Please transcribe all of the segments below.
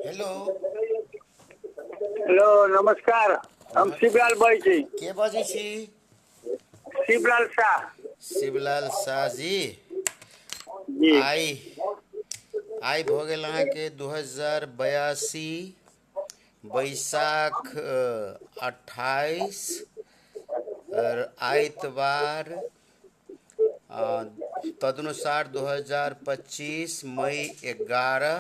Hello hello नमस्कार। हम नमस्ते। शिवलाल बाजै छी। के बजै छी? शिवलाल शाह शिवलाल शाह जी। जी। आइ आइ भऽ गेल अहाँके 2082 बैसाख 28 आइतवार तदनुसार 2025 मई 11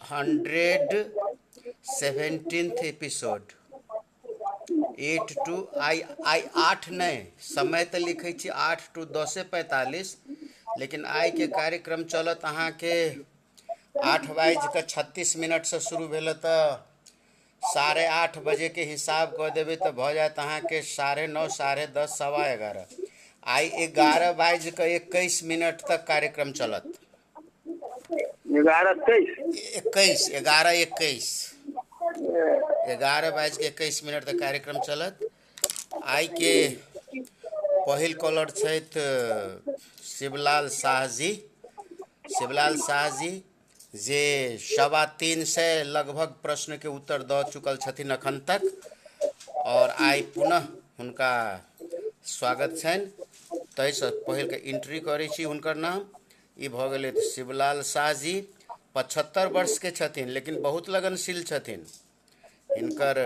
117th एपिसोड 8 to आई 8 नहीं समय तो लिखे छी 8 to 10:45 लेकिन आई के कार्यक्रम चलत अहाँ के 8:36 से शुरू भेल तो 8:30 बजे के हिसाब कऽ देबै तो भऽ जायत अहाँ के 9:30 10:30 11:15 आई 11:21 तक कार्यक्रम चलत। 11:23। 21 11:21 11:21 तक कार्यक्रम चलत। आई के पहिल कॉलर छथि शिवलाल शाह जी। शिवलाल शाह जी जे 325 लगभग प्रश्न के उत्तर दऽ चुकल छथिन अखन तक और आई पुनः हुनका स्वागत छनि। ताहिसँ पहिल के एंट्री करै छी हुनकर नाम ई भऽ गेलै शिवलाल शाह जी। 75 वर्ष के छथिन लेकिन बहुत लगनशील छथिन। हिनकर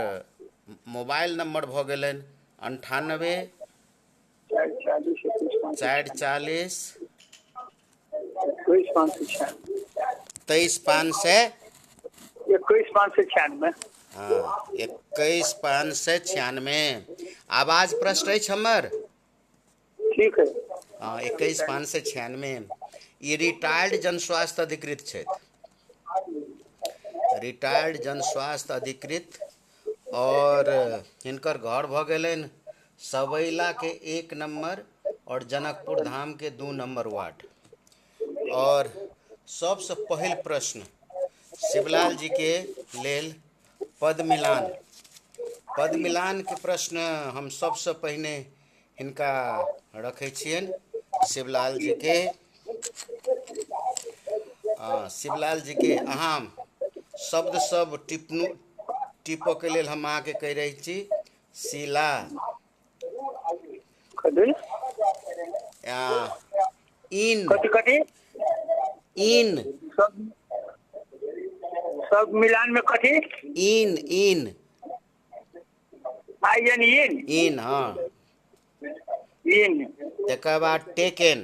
मोबाइल नंबर भऽ गेलनि 98 440 23 596। हाँ 21 596। आवाज प्रश्न अछि हमर? ठीक है। हाँ 21 596। ई रिटायर्ड जन स्वास्थ्य अधिकृत छथि। रिटायर्ड जन स्वास्थ्य अधिकृत और हिनकर घर भऽ गेलनि सबैला के 1 नंबर और जनकपुर धाम के 2 नंबर वार्ड। और सबसे पहिल प्रश्न शिवलाल जी के लेल पद मिलान के प्रश्न हम सबसे पहिने हिनका रखै छियनि शिवलाल जी के। शिवलाल जी के अहाँ शब्द सब टिपऽ के लेल हम अहाँके कहि रही छी शिला कथी इन कथी कथी इन सब सब मिलान में कथी इन इन आयन इन हाँ। इन तकर बाद taken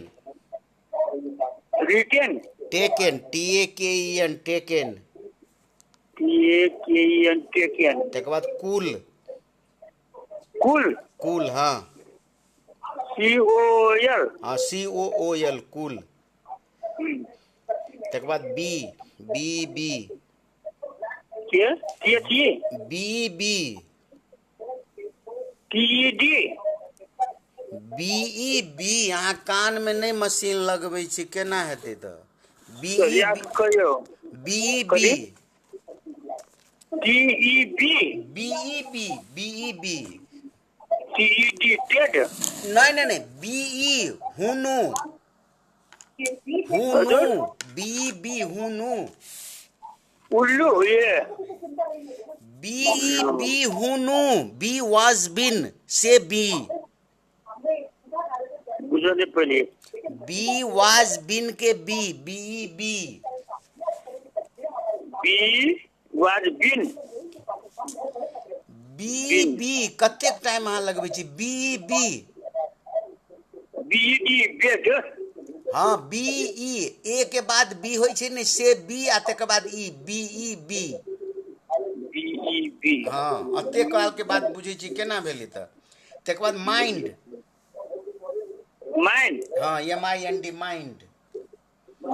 written taken TAKEN taken. Taken तकर बाद कुल कुल कुल हाँ COL हाँ COOL कुल। तकर बाद बी बी बी के THE B B TED B अहाँ कान में नहीं मशीन लगबै छी केना हेतै तऽ याद करियो बी बी कथी TEB बी TED टेड नहीं बी हुनु हुनु बी हुनु उल्लू ये बी हुनु बी वाज बिन से बी बुझो नहीं पहले बी वाज बिन के be be was been be कतेक टाइम अहाँ लगबै छी बी BED बेड हाँ बी ए के बाद बी होइ छै ने से बी आ तकर बाद ई बी BEB हाँ अते काल के बाद बुझै छी केना भेलै तऽ तकर बाद माइंड माइन हाँ MIND माइंड।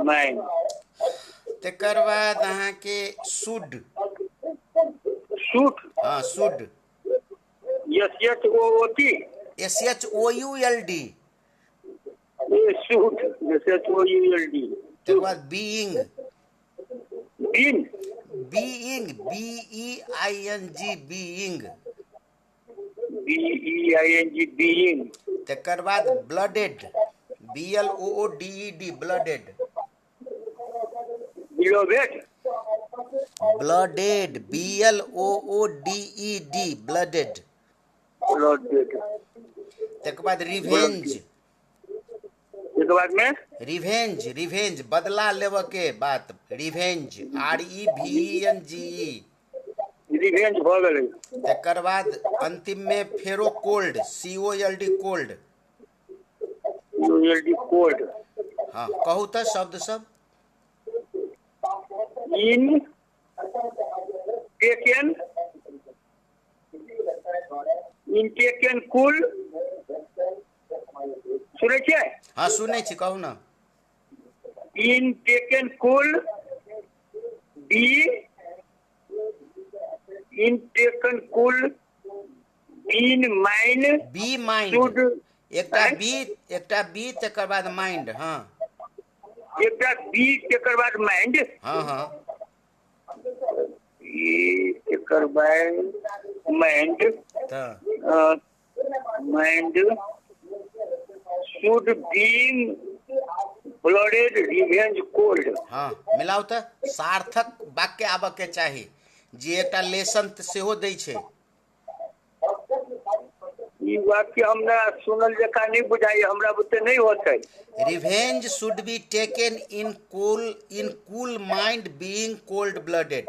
माइन तकर बाद अहाँके शुड सूट हाँ should SHOOT SHOULD। Suit SHOULD तकर बाद being been BEING being. BEING being तकर बाद blooded BLOODED blooded. Beloved blooded, BLOODED, blooded. Blooded. तकर बाद रिवेंज, इसके बाद में रिवेंज, रिवेंज बदला लेबऽ के बात, रिवेंज, REVENGE। रिवेंज भऽ गेलै। तकर बाद अंतिम में फेरो cold, COLD, cold. ULD cold. हाँ कहू तऽ शब्द सब। In taken, in taken cool, सुनै छियै? हाँ सुनै छी, कहू ना। In taken cool be, in taken cool in mind be mind, should, एकटा बी तकर बाद माइंड। हाँ एकटा बी तकर बाद माइंड, हाँ हाँ एकर बाद माइंड, तऽ mind should be blooded revenge cold. हाँ मिलाउ तऽ। सार्थक वाक्य आबऽ के चाही जे एकटा लेसन सेहो दै छै। ई वाक्य हमरा सुनल जकाँ नहीं बुझाइए, हमरा बुते नहीं होते। Revenge should be taken in cool mind being cold blooded.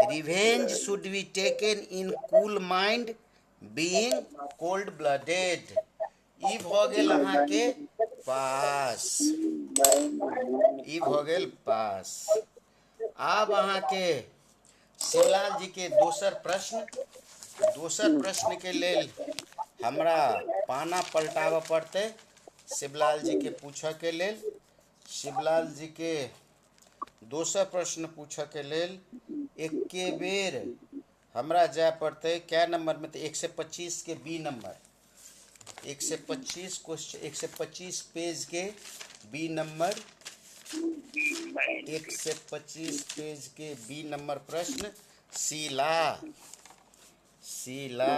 Revenge should be taken in cool mind being cold blooded. ई भऽ गेल अहाँके पास, ई भऽ गेल पास। आब अहाँके शिवलाल जी के दोसर प्रश्न के लेल हमरा पाना पलटाबऽ पड़तै शिवलाल जी के पूछऽ के लेल। शिवलाल जी के दोसर प्रश्न पूछऽ के लेल एके बेर हमरा जाय पड़तै कै नंबर में, तो 125 के बी नंबर, 125 क्वेश्चन, 125 पेज के बी नंबर, 125 पेज के बी नंबर प्रश्न। शीला,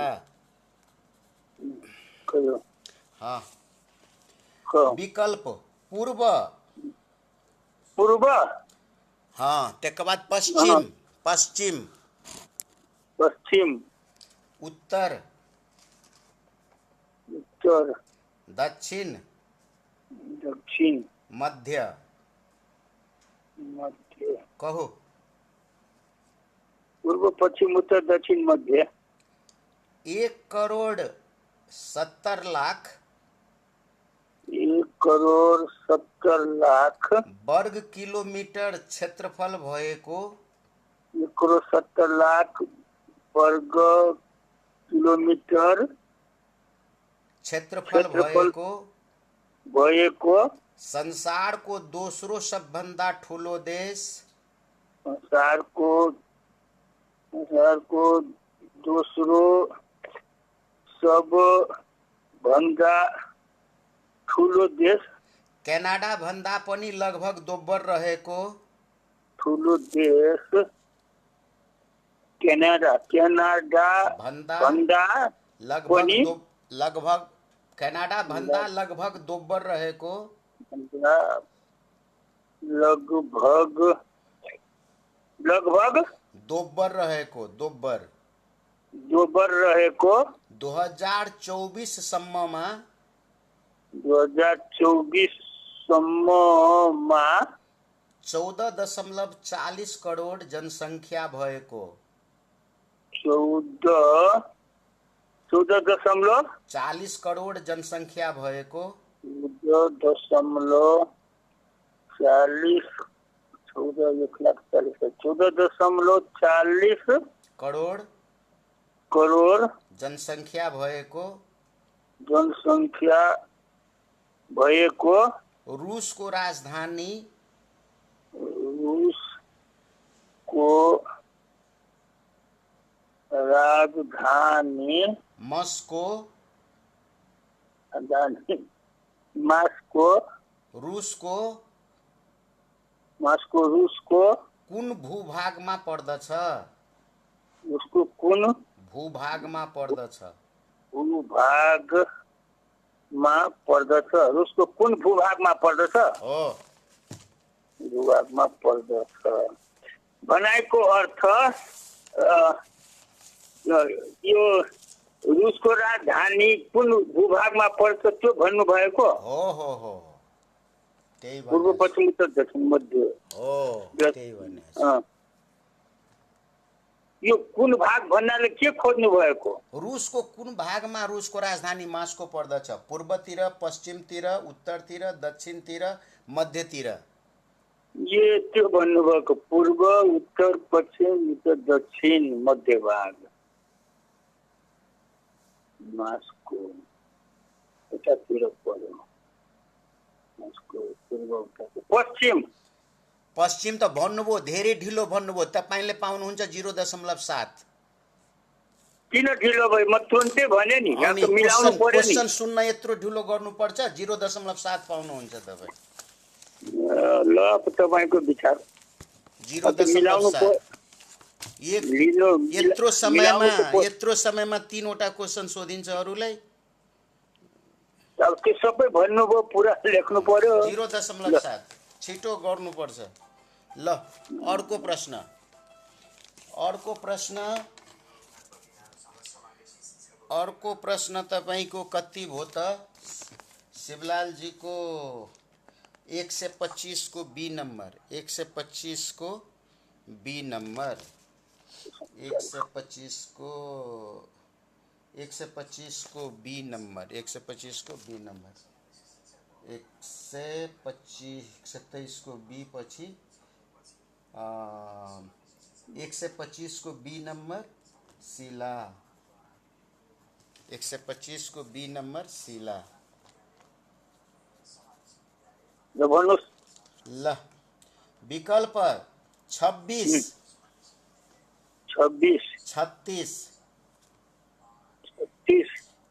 हाँ विकल्प पूर्व, पूर्व, हाँ तकर बाद पश्चिम, पश्चिम, उत्तर, उत्तर, दक्षिण, दक्षिण, मध्य। मध्य। कहो। पूर्व, पश्चिम, उत्तर, दक्षिण, मध्य। 1,70,00,000 1,70,00,000 वर्ग किलोमीटर क्षेत्रफल भएको 1,70,00,000 वर्ग किलोमीटर क्षेत्रफल भएको संसारको दोस्रो सबभन्दा ठुलो देश, संसारको दोस्रो सबभन्दा ठुलो देश, क्यानाडा भन्दा पनि लगभग दोब्बर रहेको ठुलो देश, क्यानाडा भन्दा लगभग क्यानाडा भन्दा लगभग दोब्बर रहेको दोब्बर रहेको 2024 सम्ममा 14.40 करोड जनसङ्ख्या भएको 14.40 करोड जनसङ्ख्या भएको 14.40 करोड जनसङ्ख्या भएको रुसको राजधानी मस्को रुसको कुन भूभागमा पर्दछ? उसको कुन भूभागमा पर्दछ? रुसको कुन भूभागमा पर्दछ? हो भूभागमा पर्दछ। भनाइको अर्थ यो रुसको राजधानी कुन भूभागमा पर्छ त्यो भन्नुभएको? हो त्यही पूर्व, भने पश्चिम, उत्तर, दक्षिण, मध्य। हो त्यही भने अँ। यो कुन भाग भन्नाले के खोज्नु भएको? रुसको कुन भागमा रुसको राजधानी मास्को पर्दछ? पूर्वतिर, पश्चिमतिर, उत्तरतिर, दक्षिणतिर, मध्यतिर? ये त्यो भन्नुभएको पूर्व, उत्तर, पश्चिम, उत्तर, दक्षिण, मध्य भाग। मास्को यतातिर पर्यो। मास्को पूर्व, उत्तर, पश्चिम। पश्चिम त भन्नुभयो, धेरै ढिलो भन्नुभयो। तपाईँले पाउनुहुन्छ 0.7। किन ढिलो भयो? म तुरन्तै भने नि, यहाँ त मिलाउनु पर्यो नि। क्वेसन सुन्न यत्रो ढिलो गर्नुपर्छ? 0.7 पाउनुहुन्छ तपाईँ। ल अब तपाईँको विचार। 0.7। यत्रो समयमा 3वटा क्वेसन सोधिन्छ अरूलाई। अब त्यो सबै भन्नुभयो, पुरा लेख्नु पर्यो। 0.7 छिटो गर्नुपर्छ। ल अर्को प्रश्न तपाईँको कति भयो त? शिवलालजीको 125 को बी नंबर, 125 को बी नंबर, 125 को बी नंबर, 125 को बी नंबर, 127 को बी पछि 125 को बी नंबर शिला, 125 को बी नंबर शिला। ल विकल्प 26, 36, 36,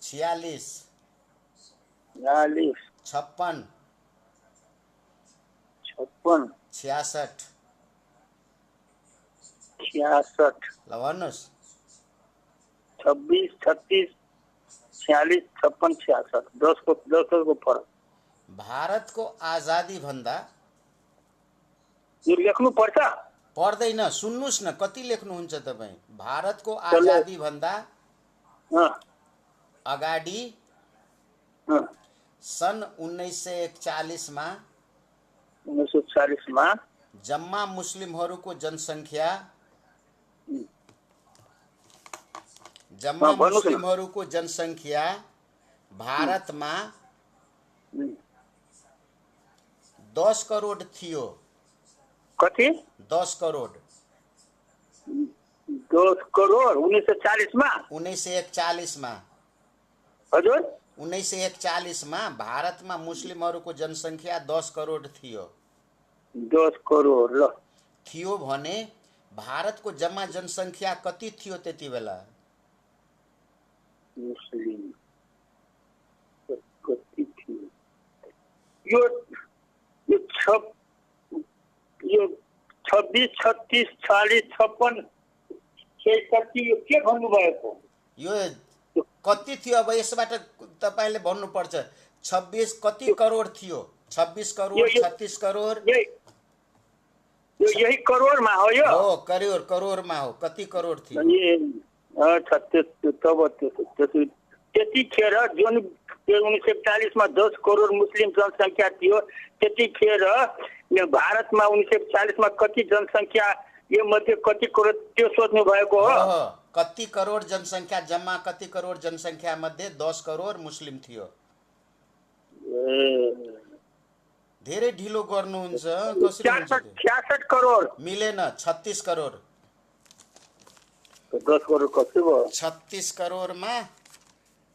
46, 46, 56, 56, 66। 66। ल भन्नुहोस्। 26, 36, 46, 56, 66। 10 को फरक। भारतको आजादी भन्दा यो लेख्नु पर्छ? पर्दैन, सुन्नुस् न कति लेख्नुहुन्छ तपाईँ। भारतको आजादी भन्दा अगाडि सन् 1941 मा 1940 मा जम्मा मुस्लिमहरूको जनसङ्ख्या भारतमा 10 करोड थियो। कति? 10 करोड। 10 करोड 1940 मा? 1941 मा। हजुर 1941 मा भारतमा मुस्लिमहरूको जनसङ्ख्या 10 करोड थियो। 10 करोड ल थियो भने भारतको जम्मा जनसङ्ख्या कति थियो त्यति बेला? मुस्लिम कति थियो? यो 26, 36, 40, 56 कति यो के भन्नुभएको? यो कति थियो? अब यसबाट तपाईले भन्नुपर्छ। 26 कति करोड थियो? 26 करोड, 36 करोड। यही करोडमा हो यो? हो, करोडमा हो। कति करोड थियो? त्यतिखेर जुन 1940 मा 10 करोड मुस्लिम जनसङ्ख्या थियो, त्यतिखेर भारतमा 1940 मा कति जनसङ्ख्या, यो मध्ये कति करोड त्यो सोध्नु भएको हो? कति करोड जनसङ्ख्या, जम्मा कति करोड जनसङ्ख्या मध्ये 10 करोड मुस्लिम थियो। धेरै ढिलो गर्नुहुन्छ। कसरी हुन्छ? 66 करोड मिलेन। 36 करोड। 10 करोड कति भयो? 36 करोडमा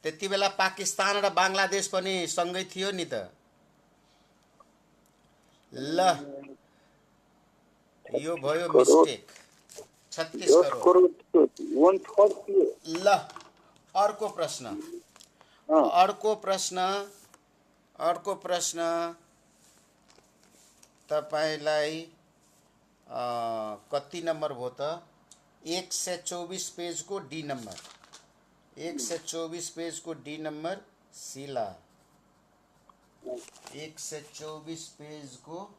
त्यति बेला पाकिस्तान र बङ्गलादेश पनि सँगै थियो नि त। ल यो भयो मिस्टेक। 36 करोड। ल अर्को प्रश्न तपाईलाई कति नम्बर भयो त? 124 पेजको डी नम्बर, 124 पेजको डी नम्बर शिला, 124 पेजको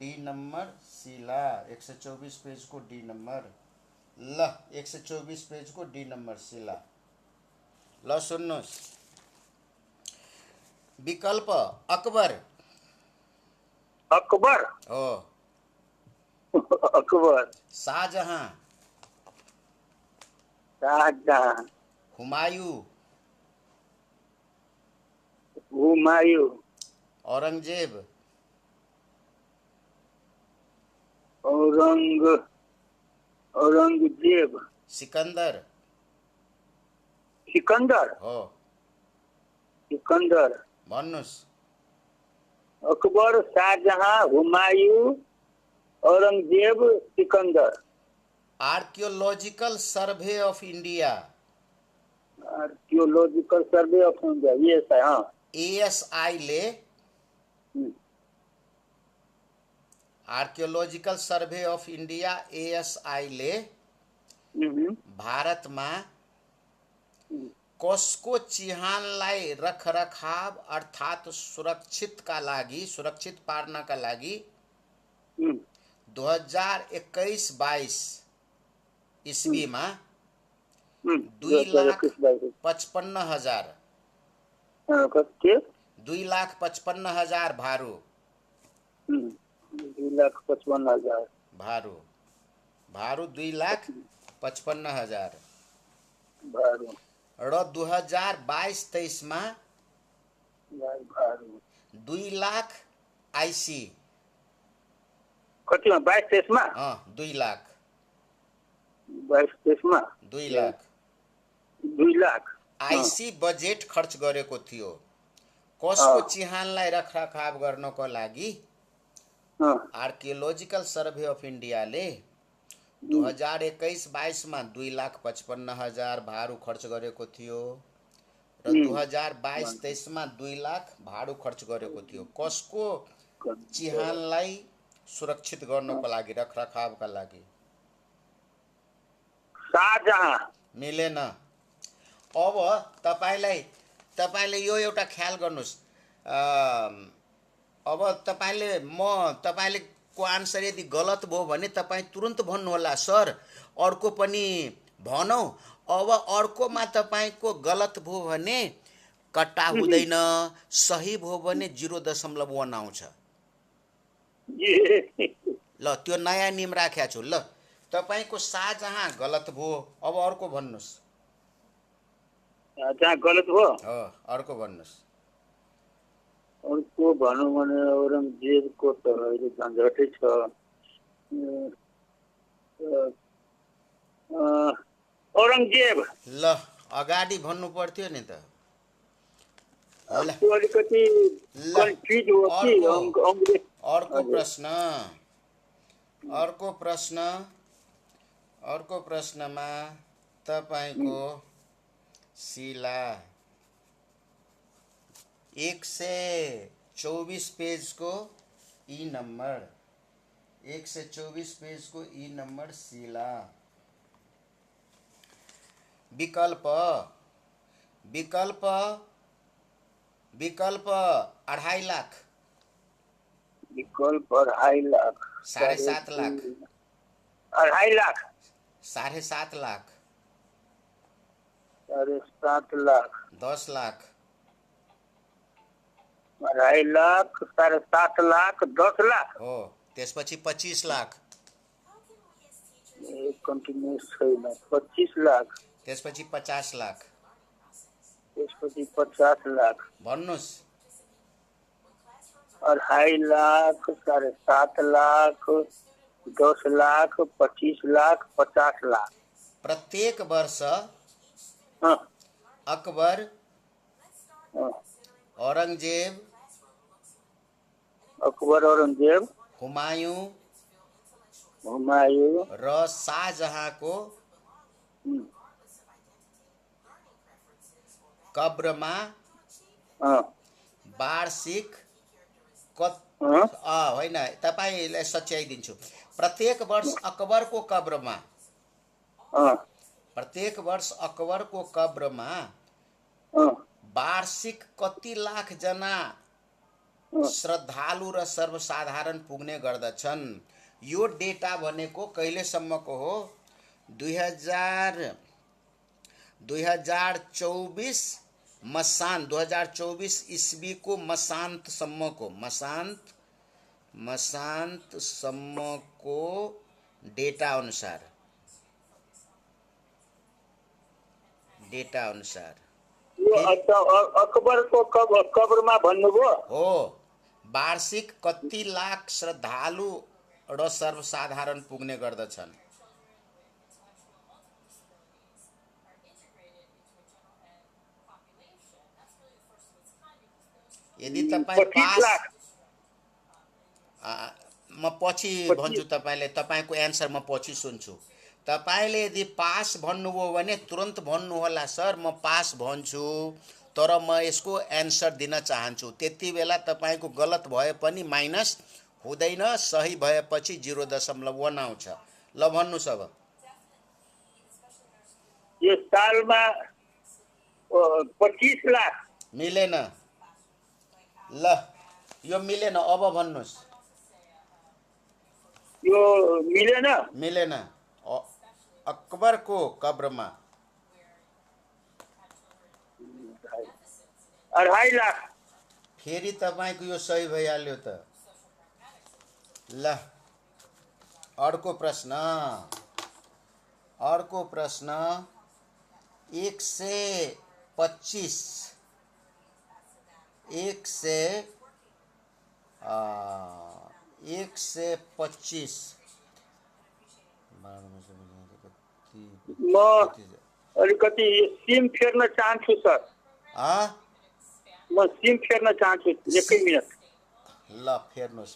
डी नंबर शिला। 124 पेज को डी नंबर। ल 124 पेज को डी नंबर शिला। ल सुन्नुहोस्, विकल्प अकबर अकबर हो, अकबर, शाहजहां, शाहजहां, हुमायूं, हुमायूं, औरंगजेब, औरंगजेब, सिकंदर सिकंदर, हो। सिकंदर, भन्नुहोस्। Akbar, Shahjahan, Humayun, Aurangzeb, Sikandar. Archaeological survey of India, archaeological survey of India, ये है। हाँ। ASI ले, हम्म, archaeological survey of India ASI ले भारतमा कसको चिहानलाई रखरखाव अर्थात् सुरक्षितका लागि, सुरक्षित पार्नका लागि 2021-22 इस्वीमा 2,55,000 कति? 2,55,000 भारू 2,55,000 भारू भारू 2,55,000 भारू र 2022-23 मा भारू 2 लाख आइसी। कतिमा? 22-23 मा? 2 लाख 22-23 मा 2 लाख 2 लाख आइसी बजेट खर्च गरेको थियो कसको चिहानलाई रखरखाव गर्नको लागि। आर्कियोलॉजिकल सर्वे अफ इन्डियाले 2021-22 मा 2,55,000 भाडु खर्च गरेको थियो र 2022-23 मा 2 लाख भाडु खर्च गरेको थियो कसको चिहानलाई सुरक्षित गर्नको लागि, रखरखावका लागि। शाहजहां। मिलेन। अब तपाईले यो एउटा ख्याल गर्नुस्, अब तपाईले को आन्सर यदि गलत भयो भने तपाईँ तुरन्त भन्नुहोला सर अर्को पनि भनौ। अब अर्कोमा तपाईको गलत भयो भने कट्टा हुँदैन, सही भयो भने 0.1 आउँछ। ल त्यो नयाँ नियम राख्या छु। ल तपाईको शाहजहां गलत भयो, अब अर्को भन्नुस्। जहाँ गलत भयो अर्को भन्नुस्। अर्को भनौँ भने औरंगजेबको त अहिले झन्झटै छ। औरंगजेब। ल अगाडि भन्नु पर्थ्यो नि त। अलिकति कन्फ्युज हो कि। अर्को प्रश्नमा तपाईको शिला 124 पेजको ई नम्बर, 124 पेजको ई नम्बर शिला। विकल्प 2.5 लाख, विकल्प 2.5 लाख, 7.5 लाख, 2.5 लाख, 7.5 लाख, 7.5 लाख, 10 लाख, 2.5 लाख, 7.5 लाख, 10 लाख हो। त्यसपछि 25 लाख, कन्टिन्युस छैन। 25 लाख, त्यसपछि 50 लाख, त्यसपछि 50 लाख। भन्नुस्। 2.5 लाख, 7.5 लाख, 10 लाख, 25 लाख, 50 लाख। प्रत्येक वर्ष अकबर, औरंगजेब, हुमायूं र शाहजहांको कब्रमा वार्षिक होइन, तपाईलाई सच्याइदिन्छु। प्रत्येक वर्ष अकबरको कब्रमा वार्षिक कति लाख जना श्रद्धालु र सर्वसाधारण पुग्ने गर्दछन्। यो डेटा भनेको कहिलेसम्मको हो? 2024 मसान्त 2024 इस्वीको मसान्तसम्मको डेटा अनुसार यो अकबरको कब्रमा भन्नुभयो। हो। वार्षिक कति लाख श्रद्धालु र सर्वसाधारण पुग्ने गर्दछन्? यदि तपाईँ 25 लाख। म पछि भन्छु तपाईँले, तपाईँको एन्सर म पछि सुन्छु। तपाईँले यदि पास भन्नुभयो भने तुरन्त भन्नुहोला, सर म पास भन्छु, तर म यसको एन्सर दिन चाहन्छु। त्यति बेला तपाईँको गलत भए पनि माइनस हुँदैन, सही भएपछि 0.1 आउँछ। ल भन्नुहोस् अब। यो सालमा 25 लाख। मिलेन। ल यो मिलेन, अब भन्नुहोस्। यो मिलेन। अकबरको कब्रमा 2.5 लाख। फेरि तपाईँको यो सही भइहाल्यो त। ल अर्को प्रश्न 125 म अलिकति सिम फेर्न चाहन्छु सर। म सिम फेर्न चाहन्छु, एकै मिनट। ल फेर्नुहोस्।